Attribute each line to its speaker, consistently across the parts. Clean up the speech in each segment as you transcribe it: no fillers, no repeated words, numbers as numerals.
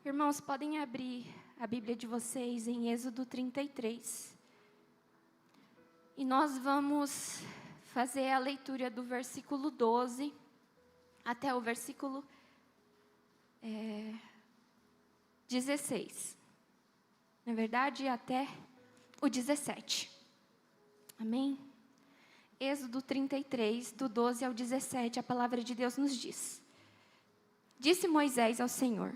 Speaker 1: Irmãos, podem abrir a Bíblia de vocês em Êxodo 33. E nós vamos fazer a leitura do versículo 12 até o versículo 16. Na verdade, até o 17. Amém? Êxodo 33, do 12 ao 17, a palavra de Deus nos diz: Disse Moisés ao Senhor: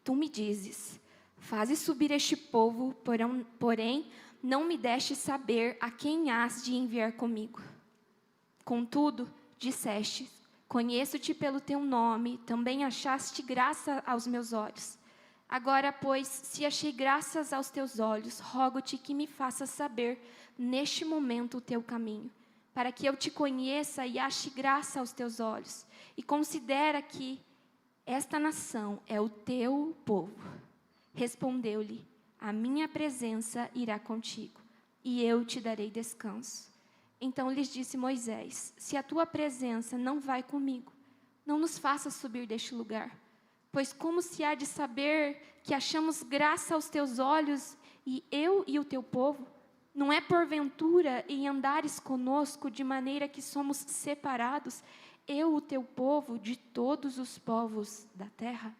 Speaker 1: Tu me dizes, faze subir este povo, porém não me deste saber a quem hás de enviar comigo. Contudo, disseste, conheço-te pelo teu nome, também achaste graça aos meus olhos. Agora, pois, se achei graças aos teus olhos, rogo-te que me faças saber neste momento o teu caminho, para que eu te conheça e ache graça aos teus olhos, e considera que esta nação é o teu povo. Respondeu-lhe: a minha presença irá contigo, e eu te darei descanso. Então lhes disse Moisés: se a tua presença não vai comigo, não nos faças subir deste lugar. Pois como se há de saber que achamos graça aos teus olhos, e eu e o teu povo? Não é porventura em andares conosco de maneira que somos separados, eu, o teu povo, de todos os povos da terra?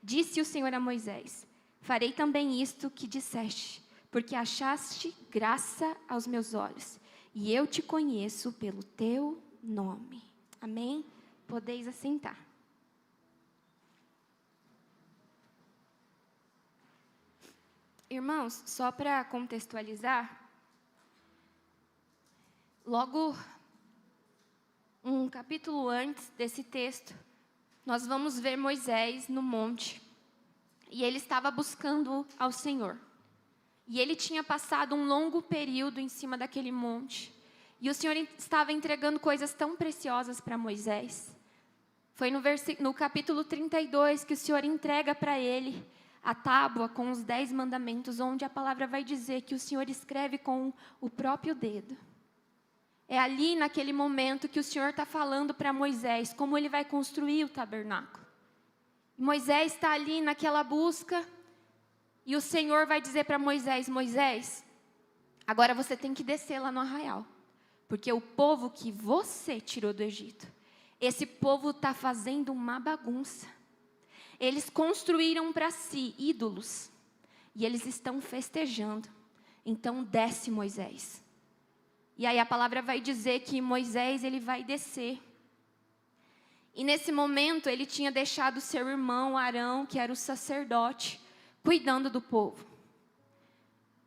Speaker 1: Disse o Senhor a Moisés: farei também isto que disseste, porque achaste graça aos meus olhos, e eu te conheço pelo teu nome. Amém? Podeis assentar. Irmãos, só para contextualizar, logo um capítulo antes desse texto, nós vamos ver Moisés no monte, e ele estava buscando ao Senhor. E ele tinha passado um longo período em cima daquele monte, e o Senhor estava entregando coisas tão preciosas para Moisés. Foi no capítulo 32 que o Senhor entrega para ele a tábua com os 10 mandamentos, onde a palavra vai dizer que o Senhor escreve com o próprio dedo. É ali, naquele momento, que o Senhor está falando para Moisés como ele vai construir o tabernáculo. Moisés está ali naquela busca, e o Senhor vai dizer para Moisés: Moisés, agora você tem que descer lá no arraial, porque o povo que você tirou do Egito, esse povo está fazendo uma bagunça. Eles construíram para si ídolos, e eles estão festejando. Então desce, Moisés. E aí a palavra vai dizer que Moisés, ele vai descer. E nesse momento ele tinha deixado seu irmão Arão, que era o sacerdote, cuidando do povo.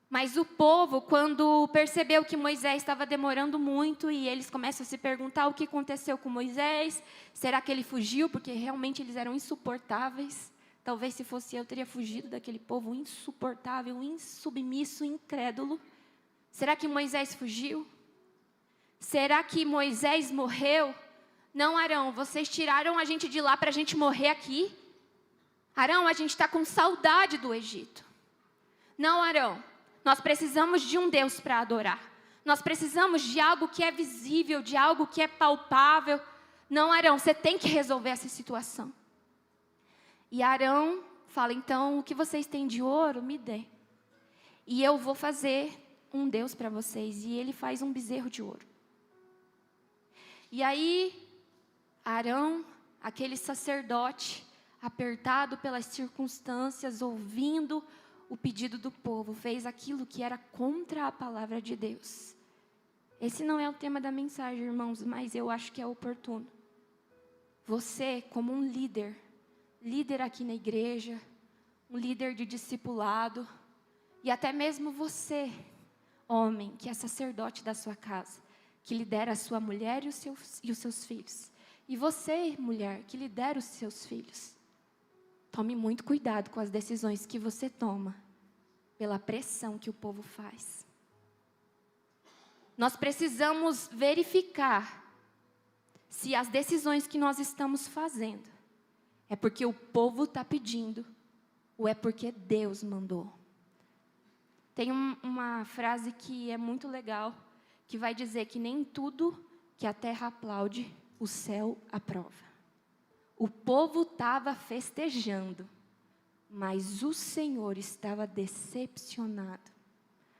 Speaker 1: Mas o povo, quando percebeu que Moisés estava demorando muito, e eles começam a se perguntar o que aconteceu com Moisés, será que ele fugiu? Porque realmente eles eram insuportáveis. Talvez se fosse eu, teria fugido daquele povo insuportável, insubmisso, incrédulo. Será que Moisés fugiu? Será que Moisés morreu? Não, Arão, vocês tiraram a gente de lá para a gente morrer aqui? Arão, a gente está com saudade do Egito. Não, Arão, nós precisamos de um Deus para adorar. Nós precisamos de algo que é visível, de algo que é palpável. Não, Arão, você tem que resolver essa situação. E Arão fala: então, o que vocês têm de ouro, me dê. E eu vou fazer um Deus para vocês. E ele faz um bezerro de ouro. E aí, Arão, aquele sacerdote, apertado pelas circunstâncias, ouvindo o pedido do povo, fez aquilo que era contra a palavra de Deus. Esse não é o tema da mensagem, irmãos, mas eu acho que é oportuno. Você, como um líder aqui na igreja, um líder de discipulado, e até mesmo você, homem, que é sacerdote da sua casa, que lidera a sua mulher e os seus filhos. E você, mulher, que lidera os seus filhos. Tome muito cuidado com as decisões que você toma, pela pressão que o povo faz. Nós precisamos verificar se as decisões que nós estamos fazendo é porque o povo está pedindo, ou é porque Deus mandou. Tem uma frase que é muito legal, que vai dizer que nem tudo que a terra aplaude, o céu aprova. O povo estava festejando, mas o Senhor estava decepcionado,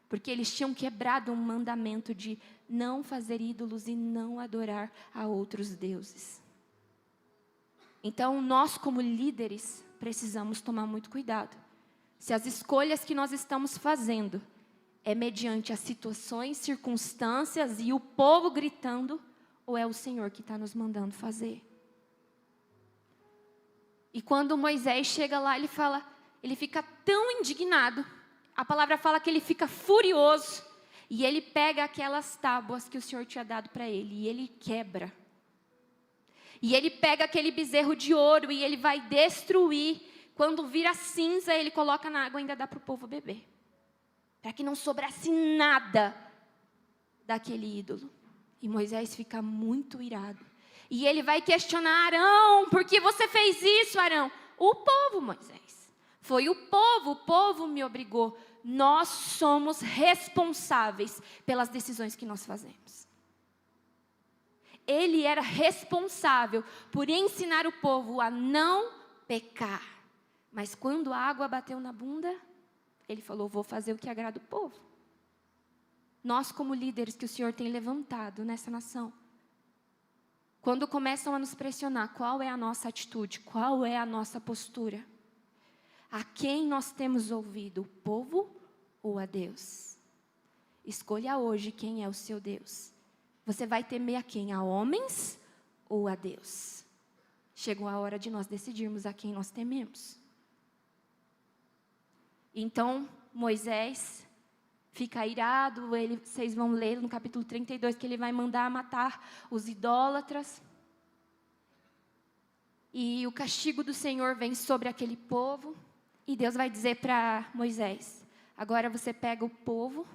Speaker 1: porque eles tinham quebrado um mandamento de não fazer ídolos e não adorar a outros deuses. Então, nós como líderes, precisamos tomar muito cuidado. Se as escolhas que nós estamos fazendo é mediante as situações, circunstâncias e o povo gritando, ou é o Senhor que está nos mandando fazer? E quando Moisés chega lá, ele fica tão indignado. A palavra fala que ele fica furioso. E ele pega aquelas tábuas que o Senhor tinha dado para ele, e ele quebra. E ele pega aquele bezerro de ouro e ele vai destruir. Quando vira cinza, ele coloca na água e ainda dá para o povo beber. Para que não sobrasse nada daquele ídolo. E Moisés fica muito irado. E ele vai questionar Arão: por que você fez isso, Arão? O povo, Moisés. Foi o povo me obrigou. Nós somos responsáveis pelas decisões que nós fazemos. Ele era responsável por ensinar o povo a não pecar. Mas quando a água bateu na bunda, ele falou: vou fazer o que agrada o povo. Nós, como líderes que o Senhor tem levantado nessa nação, quando começam a nos pressionar, qual é a nossa atitude? Qual é a nossa postura? A quem nós temos ouvido? O povo ou a Deus? Escolha hoje quem é o seu Deus. Você vai temer a quem? A homens ou a Deus? Chegou a hora de nós decidirmos a quem nós tememos. Então, Moisés fica irado, vocês vão ler no capítulo 32, que ele vai mandar matar os idólatras. E o castigo do Senhor vem sobre aquele povo. E Deus vai dizer para Moisés: agora você pega o povo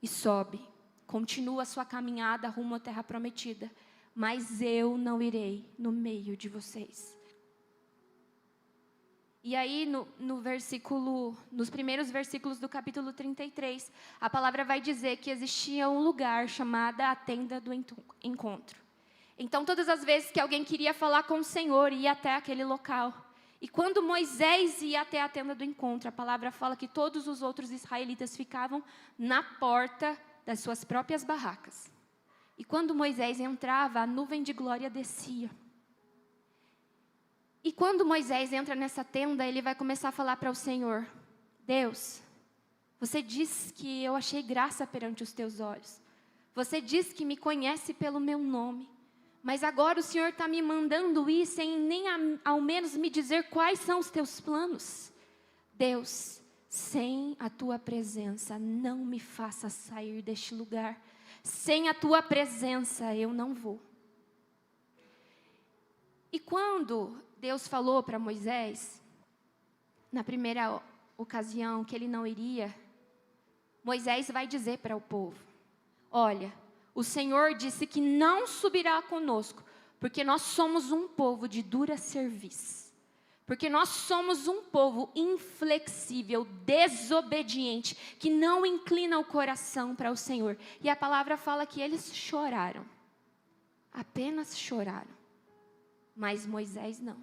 Speaker 1: e sobe. Continua a sua caminhada rumo à terra prometida. Mas eu não irei no meio de vocês. E aí, nos primeiros versículos do capítulo 33, a palavra vai dizer que existia um lugar chamado a tenda do encontro. Então, todas as vezes que alguém queria falar com o Senhor, ia até aquele local. E quando Moisés ia até a tenda do encontro, a palavra fala que todos os outros israelitas ficavam na porta das suas próprias barracas. E quando Moisés entrava, a nuvem de glória descia. E quando Moisés entra nessa tenda, ele vai começar a falar para o Senhor: Deus, você diz que eu achei graça perante os teus olhos. Você diz que me conhece pelo meu nome. Mas agora o Senhor está me mandando ir sem nem ao menos me dizer quais são os teus planos. Deus, sem a tua presença, não me faça sair deste lugar. Sem a tua presença, eu não vou. E quando Deus falou para Moisés, na primeira ocasião que ele não iria, Moisés vai dizer para o povo: olha, o Senhor disse que não subirá conosco, porque nós somos um povo de dura cerviz. Porque nós somos um povo inflexível, desobediente, que não inclina o coração para o Senhor. E a palavra fala que eles choraram. Apenas choraram. Mas Moisés não.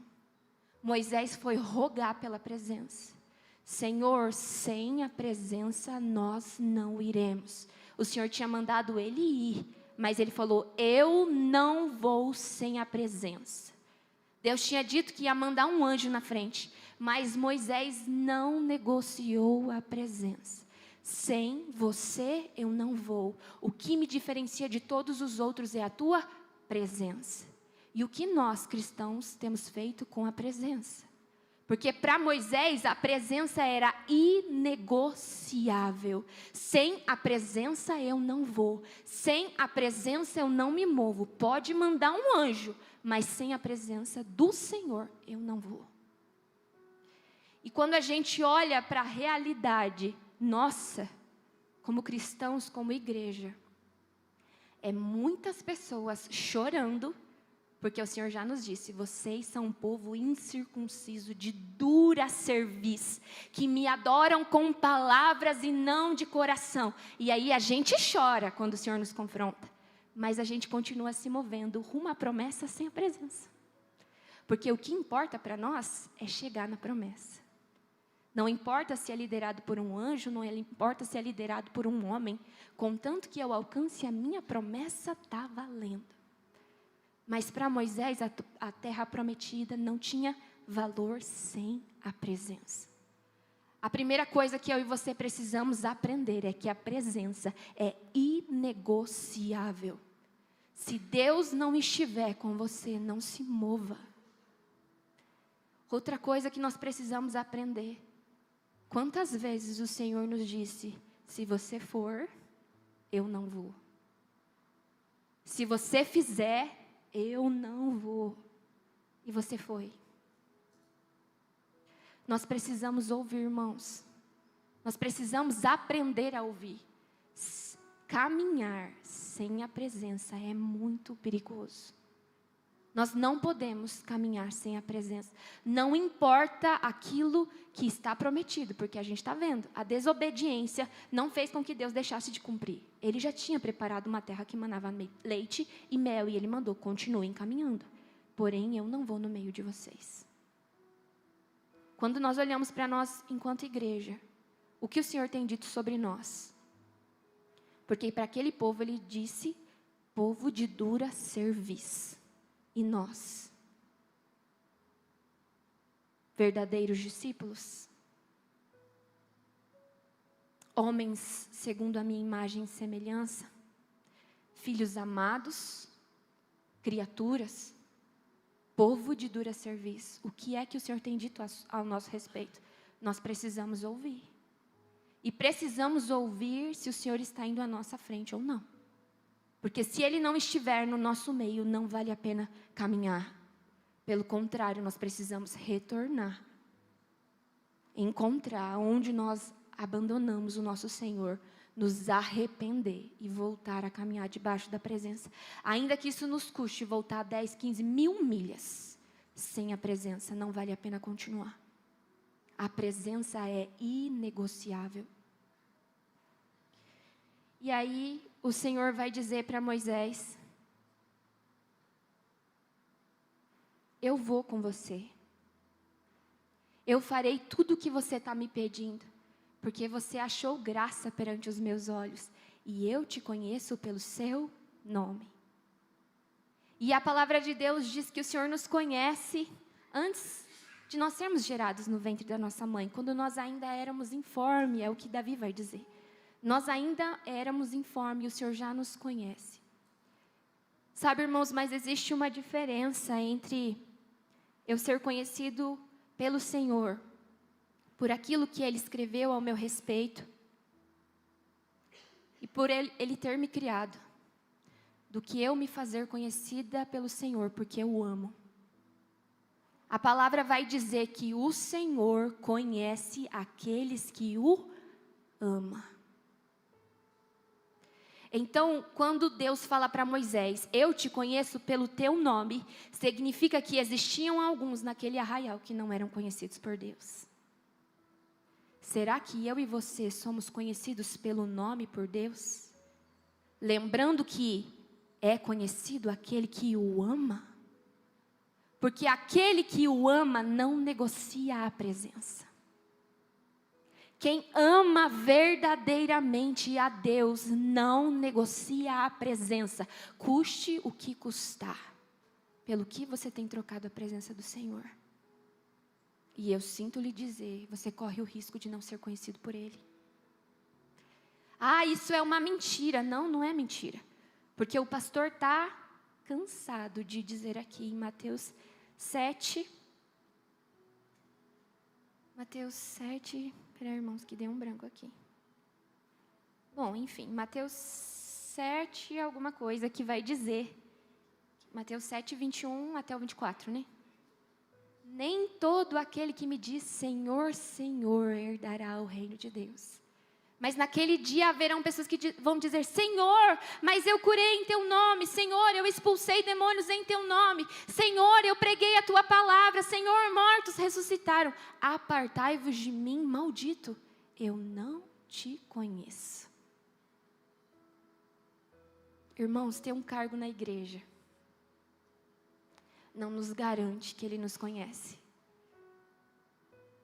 Speaker 1: Moisés foi rogar pela presença. Senhor, sem a presença nós não iremos. O Senhor tinha mandado ele ir, mas ele falou: eu não vou sem a presença. Deus tinha dito que ia mandar um anjo na frente, mas Moisés não negociou a presença. Sem você eu não vou. O que me diferencia de todos os outros é a tua presença. E o que nós cristãos temos feito com a presença? Porque para Moisés a presença era inegociável. Sem a presença eu não vou. Sem a presença eu não me movo. Pode mandar um anjo, mas sem a presença do Senhor eu não vou. E quando a gente olha para a realidade nossa, como cristãos, como igreja, é muitas pessoas chorando, porque o Senhor já nos disse: vocês são um povo incircunciso, de dura cerviz, que me adoram com palavras e não de coração. E aí a gente chora quando o Senhor nos confronta, mas a gente continua se movendo rumo à promessa sem a presença. Porque o que importa para nós é chegar na promessa. Não importa se é liderado por um anjo, não importa se é liderado por um homem, contanto que eu alcance a minha promessa, está valendo. Mas para Moisés, a terra prometida não tinha valor sem a presença. A primeira coisa que eu e você precisamos aprender é que a presença é inegociável. Se Deus não estiver com você, não se mova. Outra coisa que nós precisamos aprender. Quantas vezes o Senhor nos disse, se você for, eu não vou. Se você fizer, eu não vou. E você foi. Nós precisamos ouvir, irmãos. Nós precisamos aprender a ouvir. Caminhar sem a presença é muito perigoso. Nós não podemos caminhar sem a presença. Não importa aquilo que está prometido, porque a gente está vendo. A desobediência não fez com que Deus deixasse de cumprir. Ele já tinha preparado uma terra que manava leite e mel, e Ele mandou, continuem caminhando. Porém, eu não vou no meio de vocês. Quando nós olhamos para nós enquanto igreja, o que o Senhor tem dito sobre nós? Porque para aquele povo Ele disse, povo de dura cerviz. E nós, verdadeiros discípulos, homens segundo a minha imagem e semelhança, filhos amados, criaturas, povo de dura cerviz. O que é que o Senhor tem dito ao nosso respeito? Nós precisamos ouvir. E precisamos ouvir se o Senhor está indo à nossa frente ou não. Porque se Ele não estiver no nosso meio, não vale a pena caminhar. Pelo contrário, nós precisamos retornar. Encontrar onde nós abandonamos o nosso Senhor, nos arrepender e voltar a caminhar debaixo da presença. Ainda que isso nos custe voltar 10, 15, 1000 milhas. Sem a presença, não vale a pena continuar. A presença é inegociável. E aí, o Senhor vai dizer para Moisés, eu vou com você. Eu farei tudo o que você está me pedindo, porque você achou graça perante os meus olhos, e eu te conheço pelo seu nome. E a palavra de Deus diz que o Senhor nos conhece antes de nós sermos gerados no ventre da nossa mãe, quando nós ainda éramos informes, é o que Davi vai dizer. Nós ainda éramos informes e o Senhor já nos conhece. Sabe, irmãos, mas existe uma diferença entre eu ser conhecido pelo Senhor, por aquilo que Ele escreveu ao meu respeito, e por Ele ter me criado, do que eu me fazer conhecida pelo Senhor, porque eu o amo. A palavra vai dizer que o Senhor conhece aqueles que o amam. Então, quando Deus fala para Moisés, eu te conheço pelo teu nome, significa que existiam alguns naquele arraial que não eram conhecidos por Deus. Será que eu e você somos conhecidos pelo nome por Deus? Lembrando que é conhecido aquele que o ama? Porque aquele que o ama não negocia a presença. Quem ama verdadeiramente a Deus não negocia a presença, custe o que custar. Pelo que você tem trocado a presença do Senhor? E eu sinto lhe dizer, você corre o risco de não ser conhecido por Ele. Ah, isso é uma mentira. Não, não é mentira. Porque o pastor está cansado de dizer aqui em Mateus 7. Mateus 7... Espera, irmãos, que deu um branco aqui. Bom, enfim, Mateus 7, alguma coisa que vai dizer. Mateus 7, 21 até o 24, né? Nem todo aquele que me diz Senhor, Senhor, herdará o reino de Deus. Mas naquele dia haverão pessoas que vão dizer, Senhor, mas eu curei em teu nome. Senhor, eu expulsei demônios em teu nome. Senhor, eu preguei a tua palavra. Senhor, mortos ressuscitaram. Apartai-vos de mim, maldito. Eu não te conheço. Irmãos, ter um cargo na igreja não nos garante que Ele nos conhece.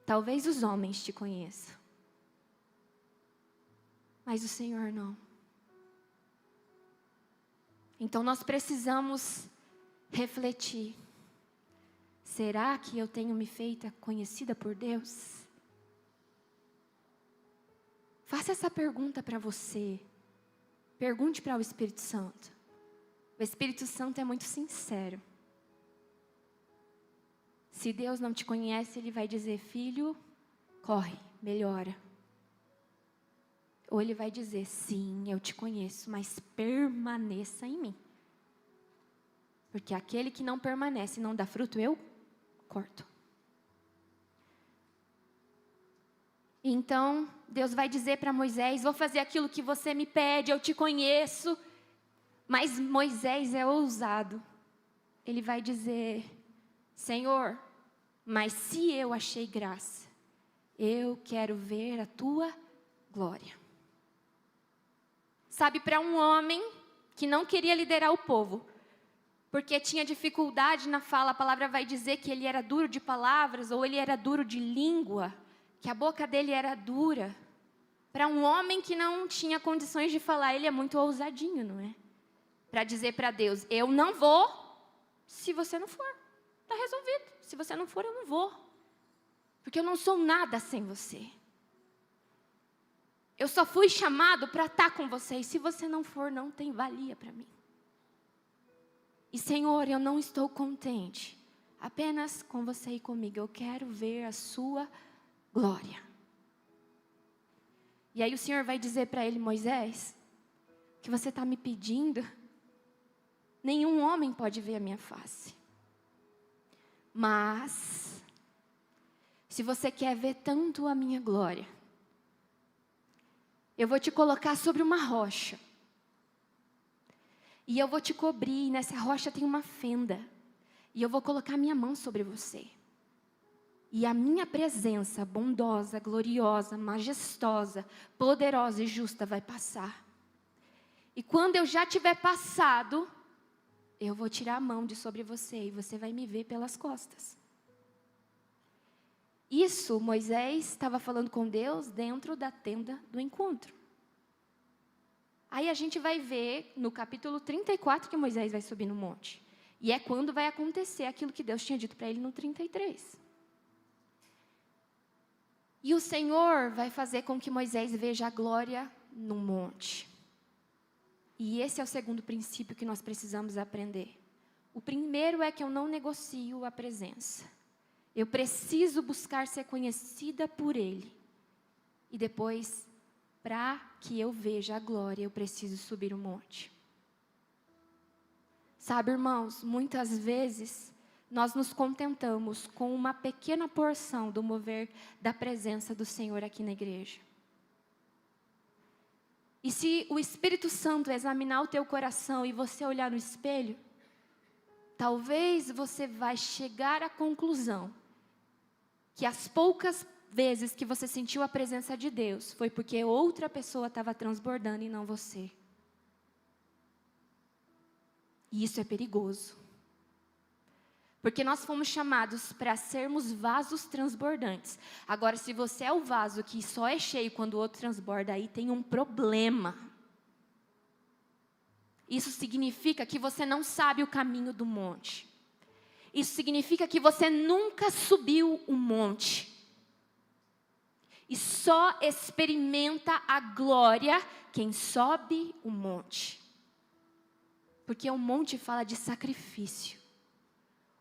Speaker 1: Talvez os homens te conheçam, mas o Senhor não. Então nós precisamos refletir. Será que eu tenho me feito conhecida por Deus? Faça essa pergunta para você. Pergunte para o Espírito Santo. O Espírito Santo é muito sincero. Se Deus não te conhece, Ele vai dizer: filho, corre, melhora. Ou Ele vai dizer: sim, eu te conheço, mas permaneça em mim. Porque aquele que não permanece e não dá fruto, eu corto. Então, Deus vai dizer para Moisés: vou fazer aquilo que você me pede, eu te conheço. Mas Moisés é ousado. Ele vai dizer: Senhor, mas se eu achei graça, eu quero ver a tua glória. Sabe, para um homem que não queria liderar o povo, porque tinha dificuldade na fala, a palavra vai dizer que ele era duro de palavras, ou ele era duro de língua, que a boca dele era dura. Para um homem que não tinha condições de falar, ele é muito ousadinho, não é? Para dizer para Deus: eu não vou, se você não for. Está resolvido. Se você não for, eu não vou. Porque eu não sou nada sem você. Eu só fui chamado para estar com você. E se você não for, não tem valia para mim. E Senhor, eu não estou contente apenas com você e comigo. Eu quero ver a sua glória. E aí o Senhor vai dizer para ele: Moisés, o que você está me pedindo, nenhum homem pode ver a minha face. Mas, se você quer ver tanto a minha glória, eu vou te colocar sobre uma rocha. E eu vou te cobrir, e nessa rocha tem uma fenda. E eu vou colocar minha mão sobre você. E a minha presença bondosa, gloriosa, majestosa, poderosa e justa vai passar. E quando eu já tiver passado, eu vou tirar a mão de sobre você e você vai me ver pelas costas. Isso, Moisés estava falando com Deus dentro da tenda do encontro. Aí a gente vai ver no capítulo 34 que Moisés vai subir no monte. E é quando vai acontecer aquilo que Deus tinha dito para ele no 33. E o Senhor vai fazer com que Moisés veja a glória no monte. E esse é o segundo princípio que nós precisamos aprender. O primeiro é que eu não negocio a presença. Eu preciso buscar ser conhecida por Ele. E depois, para que eu veja a glória, eu preciso subir o monte. Sabe, irmãos, muitas vezes nós nos contentamos com uma pequena porção do mover da presença do Senhor aqui na igreja. E se o Espírito Santo examinar o teu coração e você olhar no espelho, talvez você vai chegar à conclusão que as poucas vezes que você sentiu a presença de Deus foi porque outra pessoa estava transbordando e não você. E isso é perigoso. Porque nós fomos chamados para sermos vasos transbordantes. Agora, se você é o vaso que só é cheio quando o outro transborda, aí tem um problema. Isso significa que você não sabe o caminho do monte. Isso significa que você nunca subiu o monte. E só experimenta a glória quem sobe o monte. Porque o monte fala de sacrifício.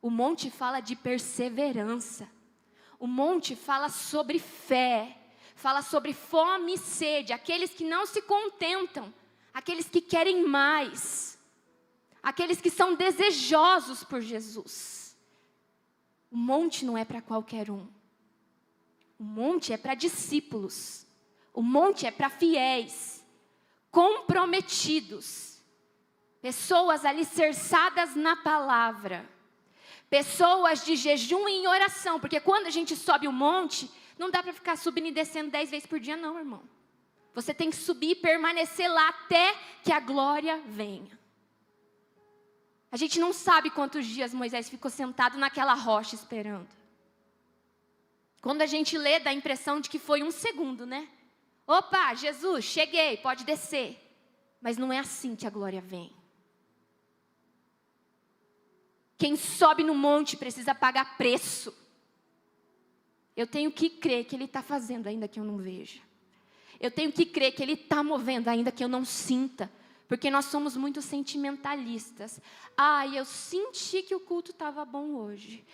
Speaker 1: O monte fala de perseverança. O monte fala sobre fé. Fala sobre fome e sede. Aqueles que não se contentam. Aqueles que querem mais. Aqueles que são desejosos por Jesus. O monte não é para qualquer um. O monte é para discípulos. O monte é para fiéis. Comprometidos. Pessoas alicerçadas na palavra. Pessoas de jejum e em oração. Porque quando a gente sobe o monte, não dá para ficar subindo e descendo 10 vezes por dia não, irmão. Você tem que subir e permanecer lá até que a glória venha. A gente não sabe quantos dias Moisés ficou sentado naquela rocha esperando. Quando a gente lê, dá a impressão de que foi 1 segundo, né? Opa, Jesus, cheguei, pode descer. Mas não é assim que a glória vem. Quem sobe no monte precisa pagar preço. Eu tenho que crer que Ele está fazendo, ainda que eu não veja. Eu tenho que crer que Ele está movendo, ainda que eu não sinta. Porque nós somos muito sentimentalistas. Eu senti que o culto estava bom hoje.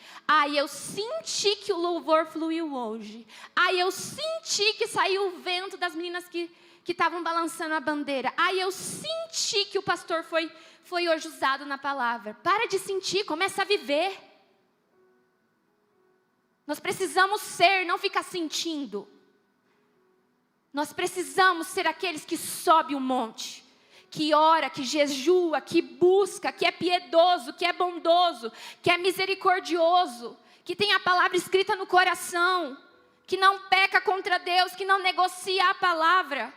Speaker 1: Eu senti que o louvor fluiu hoje. Eu senti que saiu o vento das meninas que estavam balançando a bandeira. Eu senti que o pastor foi hoje usado na palavra. Para de sentir, começa a viver. Nós precisamos ser, não ficar sentindo. Nós precisamos ser aqueles que sobem o monte, que ora, que jejua, que busca, que é piedoso, que é bondoso, que é misericordioso, que tem a palavra escrita no coração, que não peca contra Deus, que não negocia a palavra,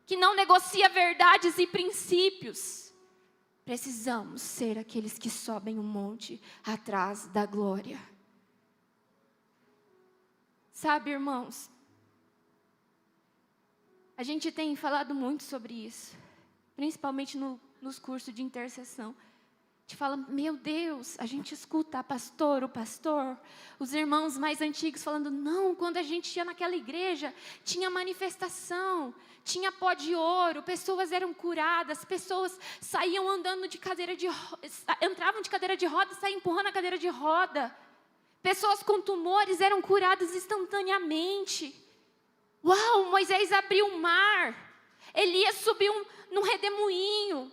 Speaker 1: que não negocia verdades e princípios. Precisamos ser aqueles que sobem o monte atrás da glória. Sabe, irmãos, a gente tem falado muito sobre isso, principalmente nos cursos de intercessão. A gente fala, meu Deus, a gente escuta o pastor, os irmãos mais antigos falando, não, quando a gente ia naquela igreja, tinha manifestação, tinha pó de ouro, pessoas eram curadas, pessoas saíam andando de cadeira de roda, entravam de cadeira de roda e saíam empurrando a cadeira de roda. Pessoas com tumores eram curadas instantaneamente. Uau, Moisés abriu o mar. Elias subiu num redemoinho.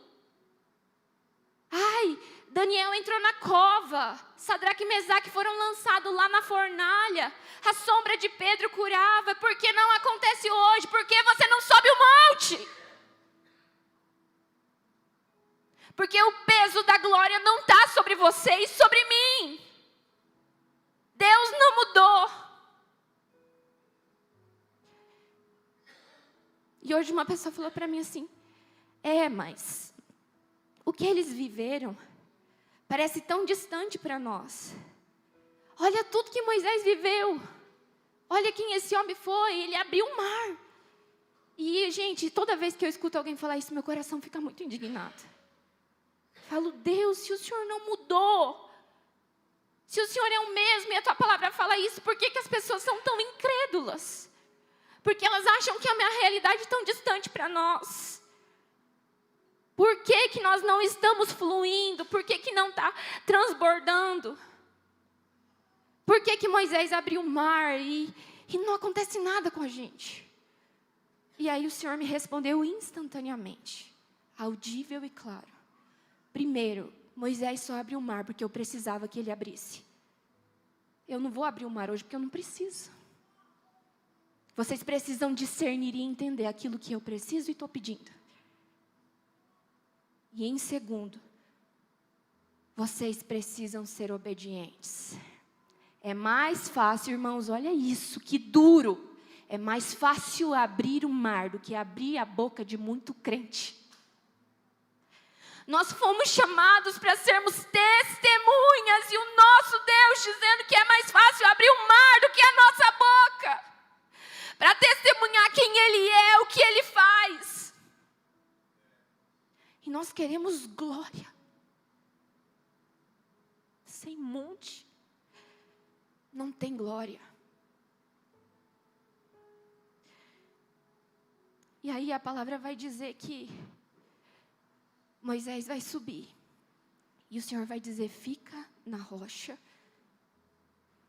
Speaker 1: Daniel entrou na cova. Sadraque e Mesaque foram lançados lá na fornalha. A sombra de Pedro curava. Por que não acontece hoje? Por que você não sobe o monte? Porque o peso da glória não está sobre você e sobre mim. Deus não mudou. E hoje uma pessoa falou para mim assim, mas o que eles viveram parece tão distante para nós. Olha tudo que Moisés viveu. Olha quem esse homem foi, ele abriu o mar. E, gente, toda vez que eu escuto alguém falar isso, meu coração fica muito indignado. Falo, Deus, se o Senhor não mudou, se o Senhor é o mesmo e a Tua palavra fala isso, por que as pessoas são tão incrédulas? Porque elas acham que a minha realidade é tão distante para nós. Por que nós não estamos fluindo? Por que não está transbordando? Por que Moisés abriu o mar e não acontece nada com a gente? E aí o Senhor me respondeu instantaneamente, audível e claro. Primeiro, Moisés só abriu o mar porque eu precisava que ele abrisse. Eu não vou abrir o mar hoje porque eu não preciso. Vocês precisam discernir e entender aquilo que eu preciso e estou pedindo. E em segundo, vocês precisam ser obedientes. É mais fácil, irmãos, olha isso, que duro. É mais fácil abrir o mar do que abrir a boca de muito crente. Nós fomos chamados para sermos testemunhas e o nosso Deus dizendo que é mais fácil abrir o mar do que a nossa boca. Para testemunhar quem Ele é, o que Ele faz. E nós queremos glória. Sem monte, não tem glória. E aí a palavra vai dizer que Moisés vai subir. E o Senhor vai dizer, fica na rocha.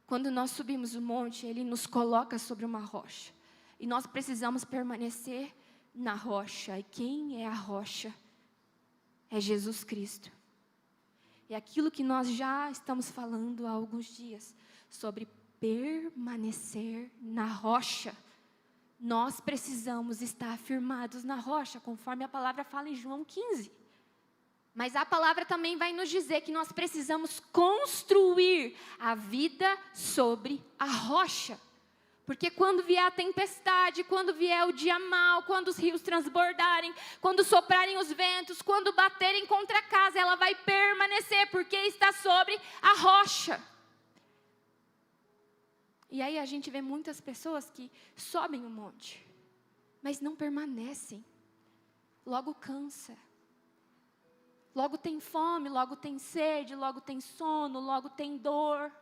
Speaker 1: Quando nós subimos o monte, Ele nos coloca sobre uma rocha. E nós precisamos permanecer na rocha. E quem é a rocha? É Jesus Cristo. É aquilo que nós já estamos falando há alguns dias. Sobre permanecer na rocha. Nós precisamos estar firmados na rocha, conforme a palavra fala em João 15. Mas a palavra também vai nos dizer que nós precisamos construir a vida sobre a rocha. Porque quando vier a tempestade, quando vier o dia mau, quando os rios transbordarem, quando soprarem os ventos, quando baterem contra a casa, ela vai permanecer, porque está sobre a rocha. E aí a gente vê muitas pessoas que sobem o monte, mas não permanecem. Logo cansa. Logo tem fome, logo tem sede, logo tem sono, logo tem dor.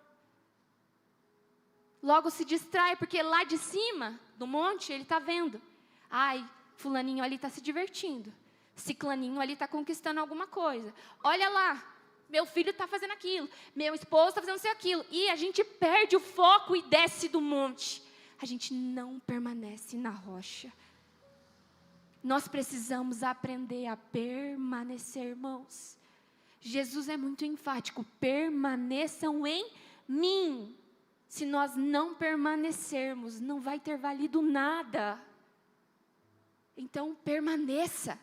Speaker 1: Logo se distrai, porque lá de cima do monte ele está vendo. Ai, fulaninho ali está se divertindo. Ciclaninho ali está conquistando alguma coisa. Olha lá, meu filho está fazendo aquilo. Meu esposo está fazendo aquilo. E a gente perde o foco e desce do monte. A gente não permanece na rocha. Nós precisamos aprender a permanecer, irmãos. Jesus é muito enfático. Permaneçam em mim. Se nós não permanecermos, não vai ter valido nada. Então, permaneça.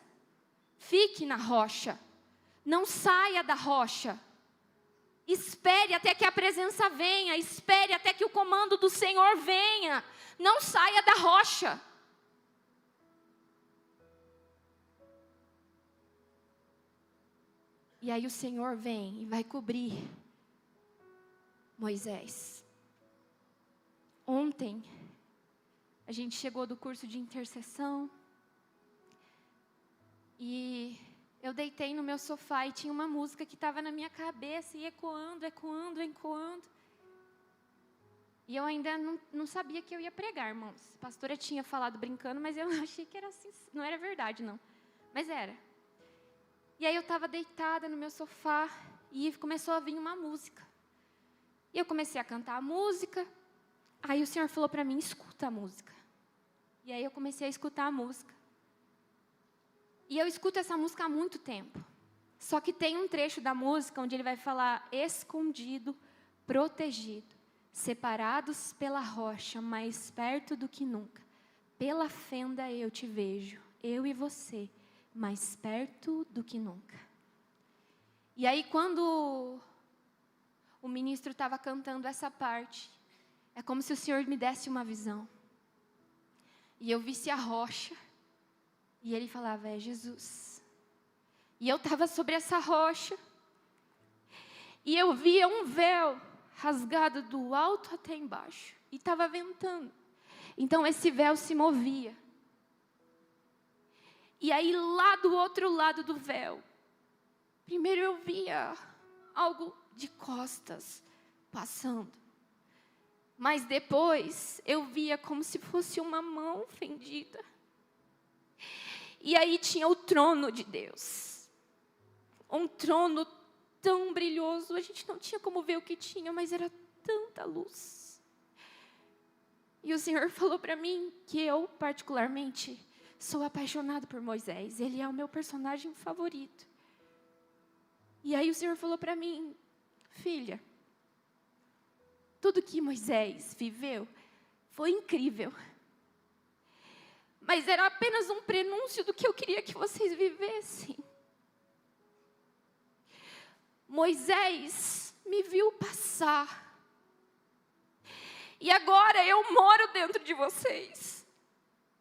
Speaker 1: Fique na rocha. Não saia da rocha. Espere até que a presença venha. Espere até que o comando do Senhor venha. Não saia da rocha. E aí o Senhor vem e vai cobrir Moisés. Ontem, a gente chegou do curso de intercessão. E eu deitei no meu sofá e tinha uma música que estava na minha cabeça e ecoando. E eu ainda não sabia que eu ia pregar, irmãos. A pastora tinha falado brincando, mas eu achei que era assim, não era verdade, não. Mas era. E aí eu estava deitada no meu sofá e começou a vir uma música. E eu comecei a cantar a música. Aí o Senhor falou para mim, escuta a música. E aí eu comecei a escutar a música. E eu escuto essa música há muito tempo. Só que tem um trecho da música onde ele vai falar escondido, protegido, separados pela rocha, mais perto do que nunca. Pela fenda eu te vejo, eu e você, mais perto do que nunca. E aí quando o ministro estava cantando essa parte, é como se o Senhor me desse uma visão. E eu visse a rocha. E ele falava, é Jesus. E eu estava sobre essa rocha. E eu via um véu rasgado do alto até embaixo. E estava ventando. Então esse véu se movia. E aí lá do outro lado do véu, primeiro eu via algo de costas passando. Mas depois eu via como se fosse uma mão fendida. E aí tinha o trono de Deus. Um trono tão brilhoso, a gente não tinha como ver o que tinha, mas era tanta luz. E o Senhor falou para mim que eu, particularmente, sou apaixonado por Moisés. Ele é o meu personagem favorito. E aí o Senhor falou para mim, filha, tudo que Moisés viveu foi incrível. Mas era apenas um prenúncio do que eu queria que vocês vivessem. Moisés me viu passar. E agora eu moro dentro de vocês.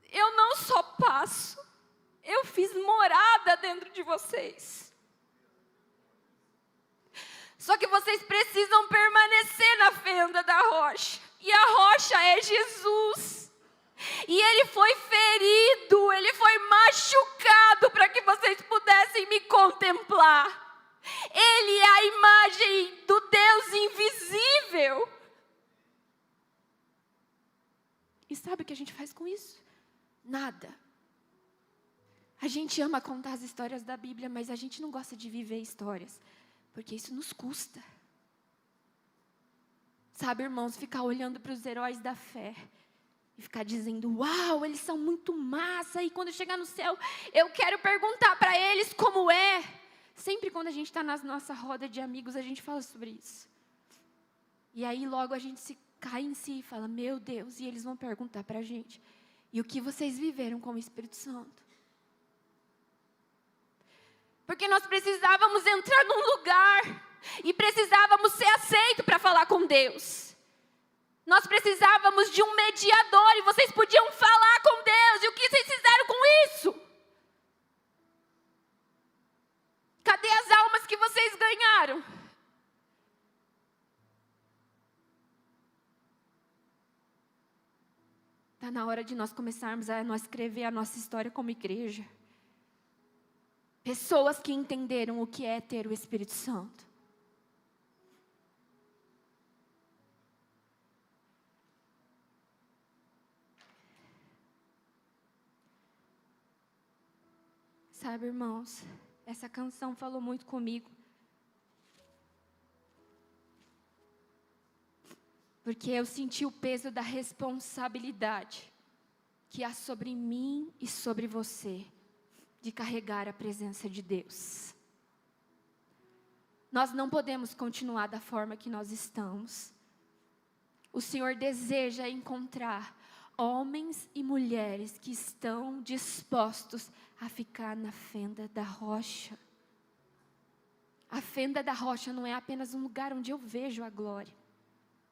Speaker 1: Eu não só passo, eu fiz morada dentro de vocês. Só que vocês precisam permanecer na fenda da rocha. E a rocha é Jesus. E ele foi ferido, ele foi machucado para que vocês pudessem me contemplar. Ele é a imagem do Deus invisível. E sabe o que a gente faz com isso? Nada. A gente ama contar as histórias da Bíblia, mas a gente não gosta de viver histórias, porque isso nos custa. Sabe, irmãos, ficar olhando para os heróis da fé e ficar dizendo, uau, eles são muito massa, e quando chegar no céu, eu quero perguntar para eles como é. Sempre quando a gente está na nossa roda de amigos, a gente fala sobre isso. E aí logo a gente se cai em si e fala, meu Deus, e eles vão perguntar para a gente, e o que vocês viveram com o Espírito Santo? Porque nós precisávamos entrar num lugar, e precisávamos ser aceitos para falar com Deus. Nós precisávamos de um mediador e vocês podiam falar com Deus. E o que vocês fizeram com isso? Cadê as almas que vocês ganharam? Está na hora de nós começarmos a nós escrever a nossa história como igreja. Pessoas que entenderam o que é ter o Espírito Santo. Sabe, irmãos, essa canção falou muito comigo. Porque eu senti o peso da responsabilidade que há sobre mim e sobre você de carregar a presença de Deus. Nós não podemos continuar da forma que nós estamos. O Senhor deseja encontrar homens e mulheres que estão dispostos a ficar na fenda da rocha. A fenda da rocha não é apenas um lugar onde eu vejo a glória.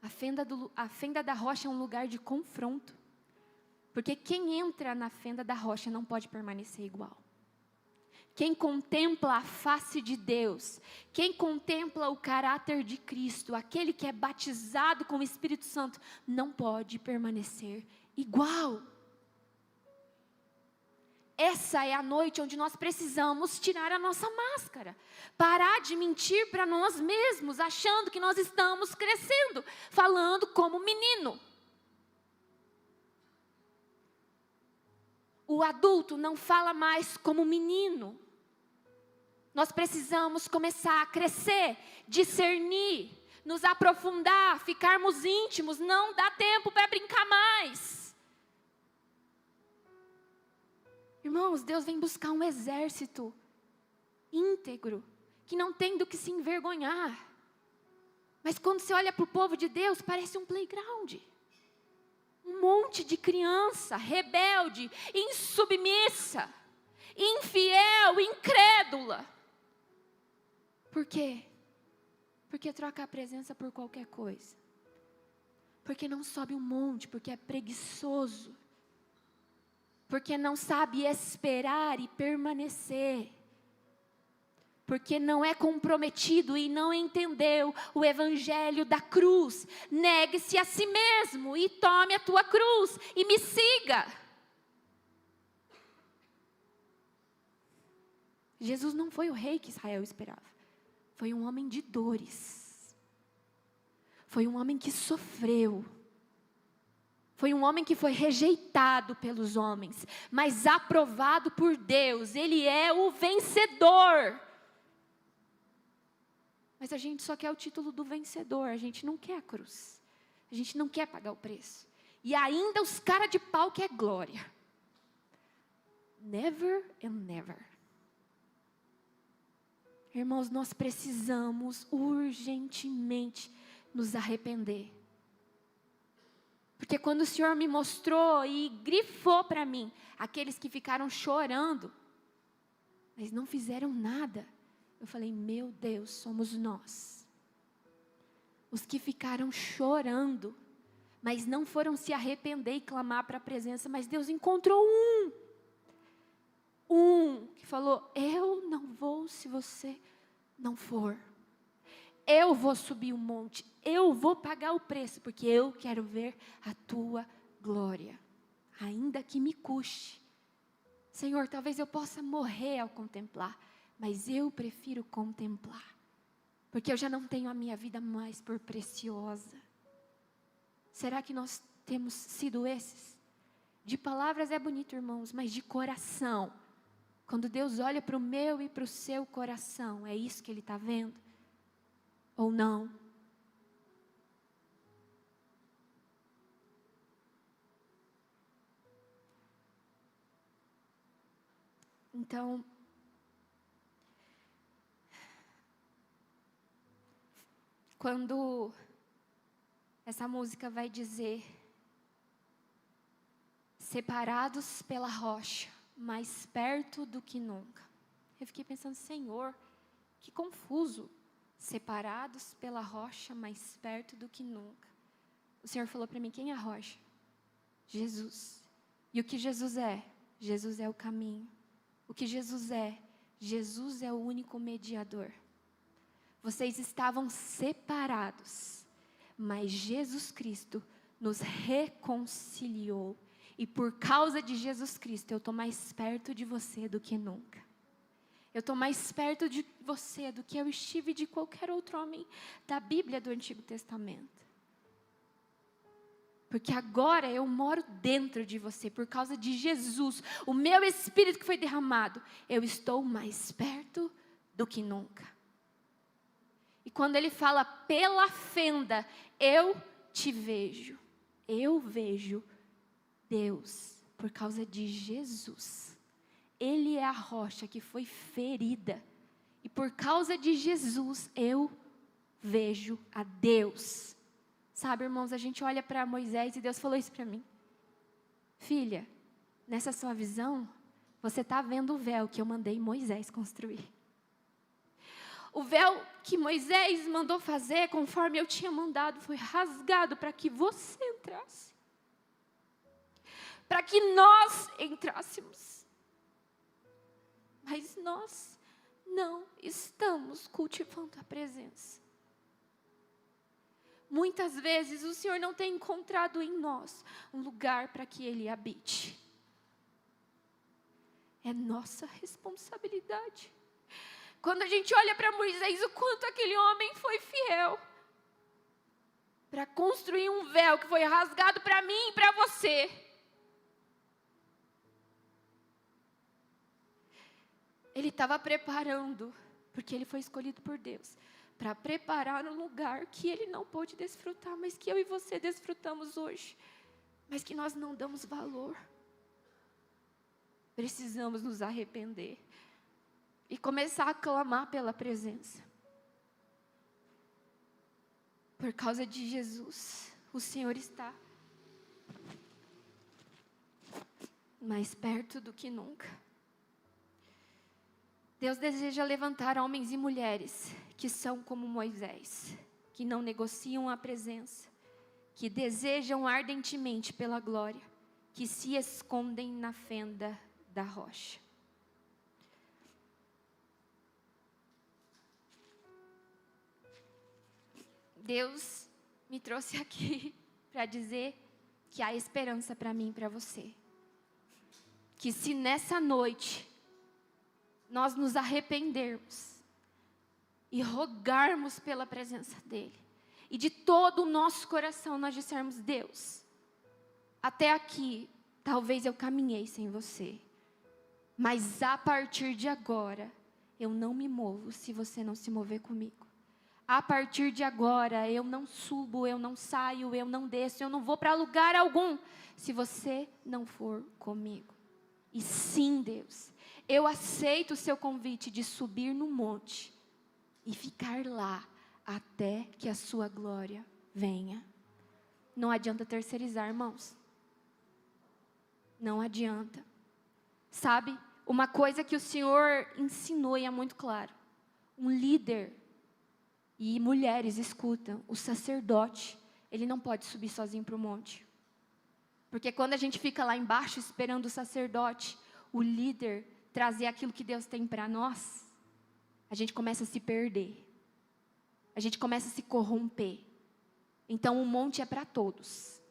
Speaker 1: A fenda da rocha é um lugar de confronto. Porque quem entra na fenda da rocha não pode permanecer igual. Quem contempla a face de Deus, quem contempla o caráter de Cristo, aquele que é batizado com o Espírito Santo, não pode permanecer igual. Essa é a noite onde nós precisamos tirar a nossa máscara. Parar de mentir para nós mesmos, achando que nós estamos crescendo, falando como menino. O adulto não fala mais como menino. Nós precisamos começar a crescer, discernir, nos aprofundar, ficarmos íntimos. Não dá tempo para brincar mais. Irmãos, Deus vem buscar um exército íntegro, que não tem do que se envergonhar. Mas quando você olha para o povo de Deus, parece um playground. Um monte de criança, rebelde, insubmissa, infiel, incrédula. Por quê? Porque troca a presença por qualquer coisa. Porque não sobe um monte, porque é preguiçoso. Porque não sabe esperar e permanecer. Porque não é comprometido e não entendeu o evangelho da cruz. Negue-se a si mesmo e tome a tua cruz e me siga. Jesus não foi o rei que Israel esperava. Foi um homem de dores. Foi um homem que sofreu. Foi um homem que foi rejeitado pelos homens, mas aprovado por Deus. Ele é o vencedor. Mas a gente só quer o título do vencedor, a gente não quer a cruz. A gente não quer pagar o preço. E ainda os cara de pau quer glória. Never and never. Irmãos, nós precisamos urgentemente nos arrepender. Porque quando o Senhor me mostrou e grifou para mim, aqueles que ficaram chorando, mas não fizeram nada, eu falei, meu Deus, somos nós. Os que ficaram chorando, mas não foram se arrepender e clamar para a presença, mas Deus encontrou um que falou, eu não vou se você não for. Eu vou subir o monte, eu vou pagar o preço, porque eu quero ver a tua glória, ainda que me custe. Senhor, talvez eu possa morrer ao contemplar, mas eu prefiro contemplar, porque eu já não tenho a minha vida mais por preciosa. Será que nós temos sido esses? De palavras é bonito, irmãos, mas de coração, quando Deus olha para o meu e para o seu coração, é isso que Ele está vendo? Ou não? Então, quando essa música vai dizer, separados pela rocha, mais perto do que nunca. Eu fiquei pensando, Senhor, que confuso. Separados pela rocha, mais perto do que nunca. O Senhor falou para mim, quem é a rocha? Jesus. E o que Jesus é? Jesus é o caminho. O que Jesus é? Jesus é o único mediador. Vocês estavam separados, mas Jesus Cristo nos reconciliou. E por causa de Jesus Cristo, eu estou mais perto de você do que nunca. Eu estou mais perto de você do que eu estive de qualquer outro homem da Bíblia do Antigo Testamento. Porque agora eu moro dentro de você, por causa de Jesus, o meu Espírito que foi derramado. Eu estou mais perto do que nunca. E quando ele fala pela fenda, eu te vejo. Eu vejo Deus por causa de Jesus. Ele é a rocha que foi ferida. E por causa de Jesus, eu vejo a Deus. Sabe, irmãos, a gente olha para Moisés e Deus falou isso para mim. Filha, nessa sua visão, você está vendo o véu que eu mandei Moisés construir. O véu que Moisés mandou fazer, conforme eu tinha mandado, foi rasgado para que você entrasse. Para que nós entrássemos. Mas nós não estamos cultivando a presença. Muitas vezes o Senhor não tem encontrado em nós um lugar para que Ele habite. É nossa responsabilidade. Quando a gente olha para Moisés, o quanto aquele homem foi fiel para construir um véu que foi rasgado para mim e para você. Ele estava preparando, porque ele foi escolhido por Deus, para preparar um lugar que ele não pôde desfrutar, mas que eu e você desfrutamos hoje, mas que nós não damos valor. Precisamos nos arrepender e começar a clamar pela presença. Por causa de Jesus, o Senhor está mais perto do que nunca. Deus deseja levantar homens e mulheres que são como Moisés, que não negociam a presença, que desejam ardentemente pela glória, que se escondem na fenda da rocha. Deus me trouxe aqui para dizer que há esperança para mim e para você. Que se nessa noite nós nos arrependermos e rogarmos pela presença dEle, e de todo o nosso coração nós dissermos, Deus, até aqui talvez eu caminhei sem você, mas a partir de agora eu não me movo se você não se mover comigo. A partir de agora eu não subo, eu não saio, eu não desço, eu não vou para lugar algum se você não for comigo. E sim, Deus, eu aceito o seu convite de subir no monte e ficar lá até que a sua glória venha. Não adianta terceirizar, irmãos. Não adianta. Sabe, uma coisa que o Senhor ensinou e é muito claro. Um líder, e mulheres escutam, o sacerdote, ele não pode subir sozinho para o monte. Porque quando a gente fica lá embaixo esperando o sacerdote, o líder, trazer aquilo que Deus tem para nós, a gente começa a se perder. A gente começa a se corromper. Então o monte é para todos.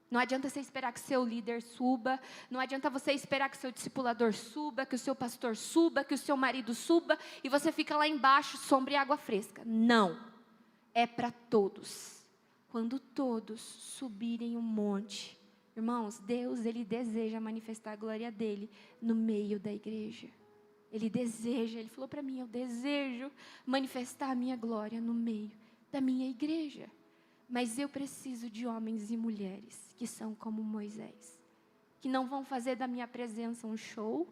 Speaker 1: Não adianta você esperar que seu líder suba, não adianta você esperar que seu discipulador suba, que o seu pastor suba, que o seu marido suba, e você fica lá embaixo, sombra e água fresca. Não, é para todos. Quando todos subirem o monte, irmãos, Deus, Ele deseja manifestar a glória dEle no meio da igreja. Ele deseja, Ele falou para mim, eu desejo manifestar a minha glória no meio da minha igreja. Mas eu preciso de homens e mulheres que são como Moisés, que não vão fazer da minha presença um show,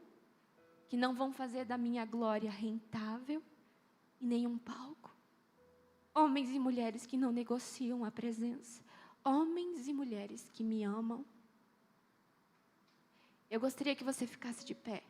Speaker 1: que não vão fazer da minha glória rentável e nenhum palco. Homens e mulheres que não negociam a presença, homens e mulheres que me amam. Eu gostaria que você ficasse de pé.